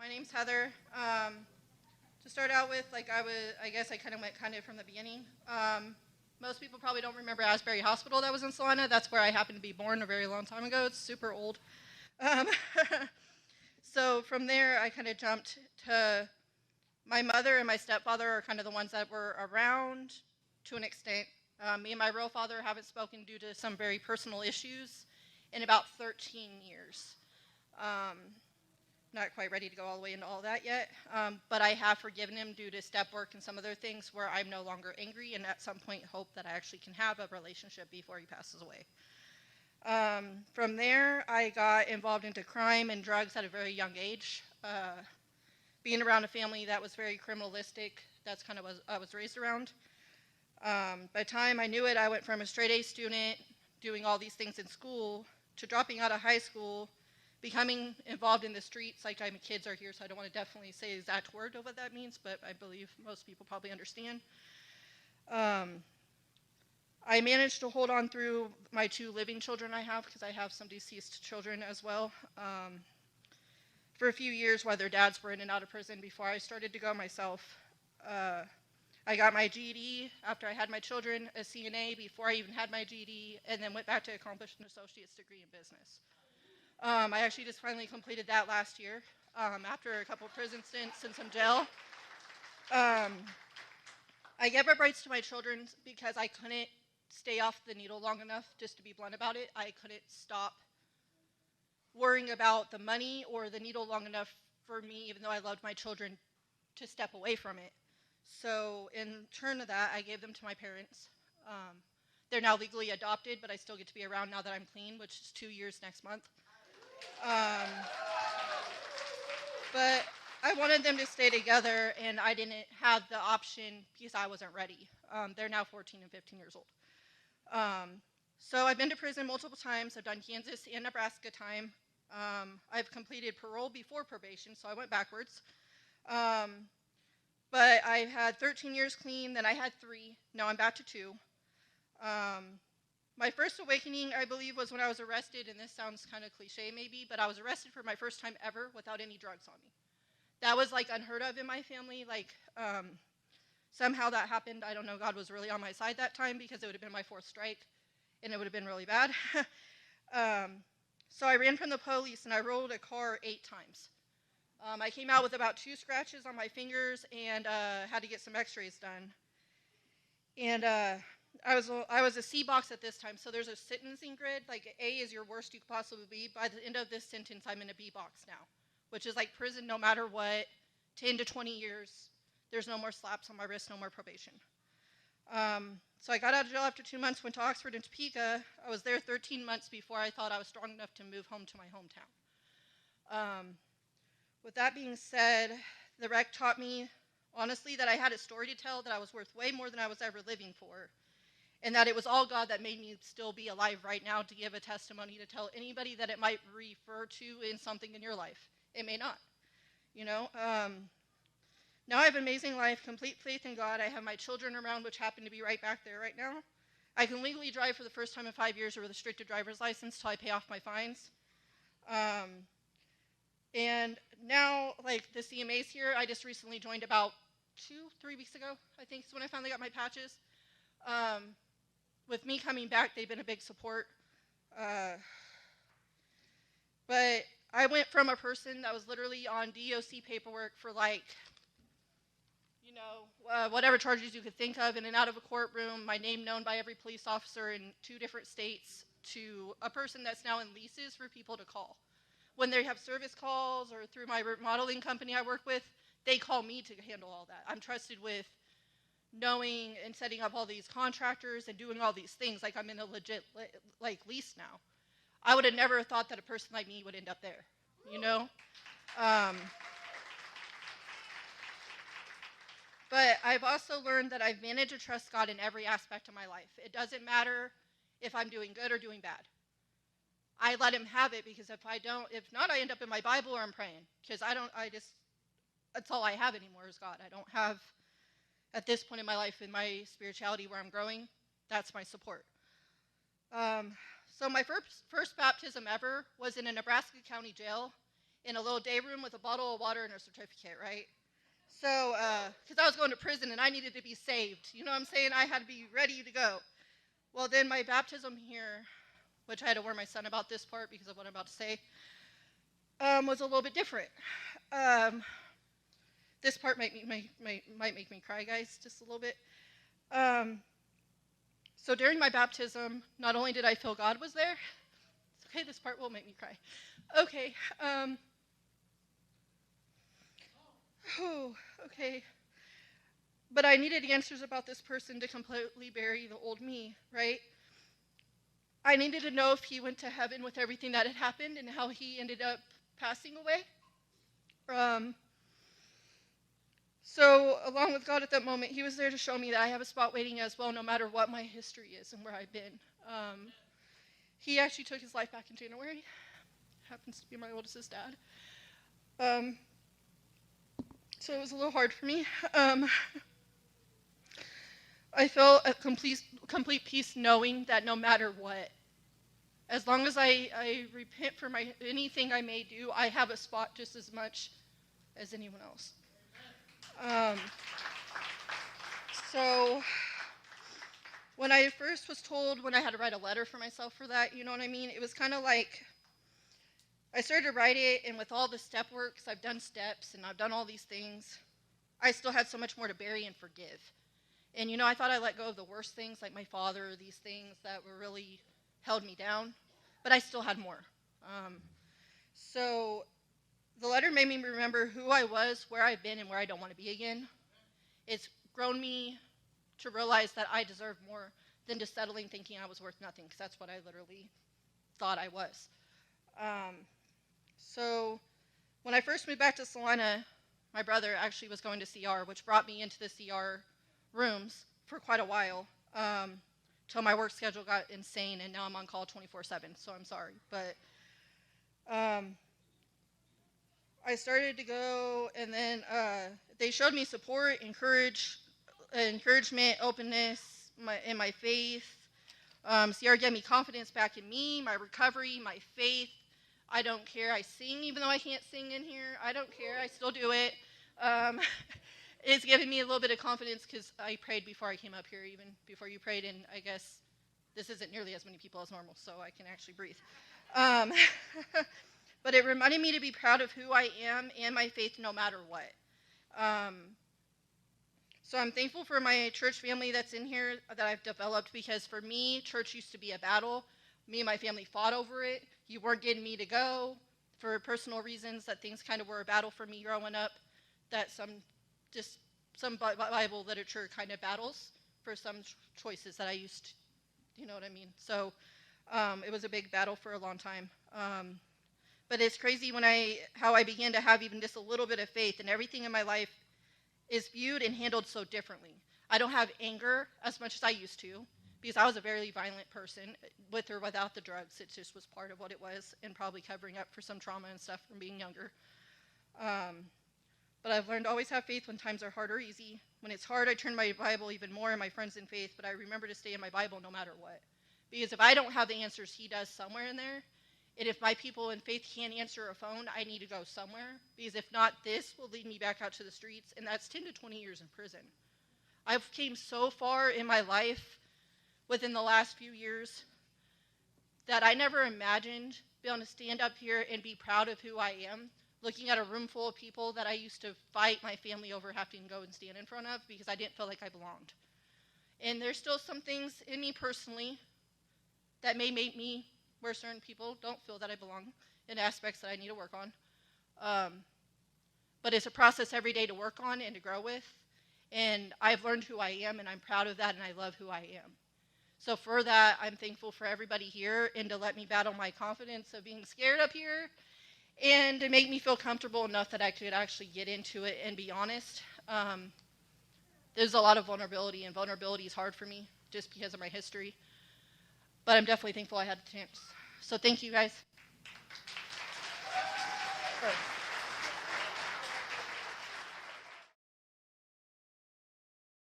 My name's Heather. To start out with, I guess I kind of went from the beginning. Most people probably don't remember Asbury Hospital that was in Salina. That's where I happened to be born a very long time ago. It's super old. Um, so from there, I kind of jumped to my mother and my stepfather are kind of the ones that were around to an extent. Me and my real father haven't spoken due to some very personal issues in about 13 years. Not quite ready to go all the way into all that yet, but I have forgiven him due to step work and some other things where I'm no longer angry and at some point hope that I actually can have a relationship before he passes away. From there, I got involved into crime and drugs at a very young age. Being around a family that was very criminalistic, that's kind of what I was raised around. By the time I knew it, I went from a straight A student doing all these things in school to dropping out of high school, becoming involved in the streets. Like, my kids are here, so I don't want to definitely say the exact word of what that means, but I believe most people probably understand. I managed to hold on through my 2 living children I have, because I have some deceased children as well, for a few years while their dads were in and out of prison before I started to go myself. I got my GED after I had my children, a CNA before I even had my GED, and then went back to accomplish an associate's degree in business. I actually just finally completed that last year after a couple of prison stints and some jail. I gave up rights to my children because I couldn't stay off the needle long enough, just to be blunt about it. I couldn't stop worrying about the money or the needle long enough for me, even though I loved my children, to step away from it. So in turn of that, I gave them to my parents. They're now legally adopted, but I still get to be around now that I'm clean, which is 2 years next month. But I wanted them to stay together, and I didn't have the option because I wasn't ready. They're now 14 and 15 years old. So I've been to prison multiple times. I've done Kansas and Nebraska time. I've completed parole before probation, so I went backwards. But I've had 13 years clean, then I had 3. Now I'm back to 2. My first awakening, I believe, was when I was arrested, and this sounds kind of cliche maybe, but I was arrested for my first time ever without any drugs on me. That was like unheard of in my family. Somehow that happened. I don't know, God was really on my side that time because it would have been my 4th strike, and it would have been really bad. So I ran from the police, and I rolled a car 8 times. I came out with about 2 scratches on my fingers and had to get some x-rays done. And I was a C box at this time, so there's a sentencing grid. Like, A is your worst you could possibly be. By the end of this sentence, I'm in a B box now, which is like prison no matter what, 10 to 20 years. There's no more slaps on my wrist, no more probation. So I got out of jail after 2 months, went to Oxford and Topeka. I was there 13 months before I thought I was strong enough to move home to my hometown. With that being said, the wreck taught me, honestly, that I had a story to tell, that I was worth way more than I was ever living for, and that it was all God that made me still be alive right now to give a testimony to tell anybody that it might refer to in something in your life. It may not, you know. Now I have an amazing life, complete faith in God. I have my children around, which happen to be right back there right now. I can legally drive for the first time in 5 years with a restricted driver's license till I pay off my fines. And now, like, the CMA's here, I just recently joined about 2-3 weeks ago, I think is when I finally got my patches. With me coming back, they've been a big support. But I went from a person that was literally on DOC paperwork for, like, you know, whatever charges you could think of, in and out of a courtroom, my name known by every police officer in 2 different states, to a person that's now in leases for people to call. When they have service calls or through my remodeling company I work with, they call me to handle all that. I'm trusted with knowing and setting up all these contractors and doing all these things. Like, I'm in a legit lease now. I would have never thought that a person like me would end up there, you know? But I've also learned that I've managed to trust God in every aspect of my life. It doesn't matter if I'm doing good or doing bad. I let him have it, because if not, I end up in my Bible or I'm praying, because that's all I have anymore is God. I don't have, at this point in my life, in my spirituality where I'm growing, that's my support. So my first baptism ever was in a Nebraska County jail in a little day room with a bottle of water and a certificate, right? So, because I was going to prison and I needed to be saved. You know what I'm saying? I had to be ready to go. Well, then my baptism here, which I had to warn my son about this part because of what I'm about to say, was a little bit different. This part might make me cry, guys, just a little bit. So during my baptism, not only did I feel God was there, it's okay, this part will make me cry. Okay. Okay. But I needed answers about this person to completely bury the old me, right? I needed to know if he went to heaven with everything that had happened and how he ended up passing away. So along with God at that moment, he was there to show me that I have a spot waiting as well, no matter what my history is and where I've been. He actually took his life back in January. Happens to be my oldest's dad. So it was a little hard for me. I felt a complete peace knowing that no matter what, as long as I repent for anything I may do, I have a spot just as much as anyone else. So when I first was told when I had to write a letter for myself for that, you know what I mean? It was kind of like I started to write it, and with all the step work, 'cause I've done steps and I've done all these things, I still had so much more to bury and forgive. And, you know, I thought I let go of the worst things, like my father, these things that were really held me down, but I still had more. So the letter made me remember who I was, where I've been, and where I don't want to be again. It's grown me to realize that I deserve more than just settling thinking I was worth nothing, because that's what I literally thought I was. So when I first moved back to Salina, my brother actually was going to CR, which brought me into the CR rooms for quite a while, till my work schedule got insane, and now I'm on call 24/7, so I'm sorry. But I started to go, and then they showed me support, encouragement, openness in my faith. CR gave me confidence back in me, my recovery, my faith. I don't care. I sing, even though I can't sing in here. I don't care. I still do it. It's given me a little bit of confidence because I prayed before I came up here, even before you prayed, and I guess this isn't nearly as many people as normal, so I can actually breathe. But it reminded me to be proud of who I am and my faith no matter what. So I'm thankful for my church family that's in here that I've developed, because for me, church used to be a battle. Me and my family fought over it. You weren't getting me to go for personal reasons, that things kind of were a battle for me growing up, that some Bible literature kind of battles for some choices that I used to, you know what I mean? So it was a big battle for a long time. But it's crazy how I began to have even just a little bit of faith, and everything in my life is viewed and handled so differently. I don't have anger as much as I used to, because I was a very violent person, with or without the drugs. It just was part of what it was, and probably covering up for some trauma and stuff from being younger. But I've learned to always have faith when times are hard or easy. When it's hard, I turn my Bible even more and my friends in faith, but I remember to stay in my Bible no matter what. Because if I don't have the answers, he does somewhere in there. And if my people in faith can't answer a phone, I need to go somewhere. Because if not, this will lead me back out to the streets, and that's 10 to 20 years in prison. I've came so far in my life within the last few years that I never imagined being able to stand up here and be proud of who I am, looking at a room full of people that I used to fight my family over having to go and stand in front of because I didn't feel like I belonged. And there's still some things in me personally that may make me where certain people don't feel that I belong, in aspects that I need to work on. But it's a process every day to work on and to grow with. And I've learned who I am, and I'm proud of that, and I love who I am. So for that, I'm thankful for everybody here, and to let me battle my confidence of being scared up here, and to make me feel comfortable enough that I could actually get into it and be honest. There's a lot of vulnerability, and vulnerability is hard for me just because of my history. But I'm definitely thankful I had the chance. So thank you, guys.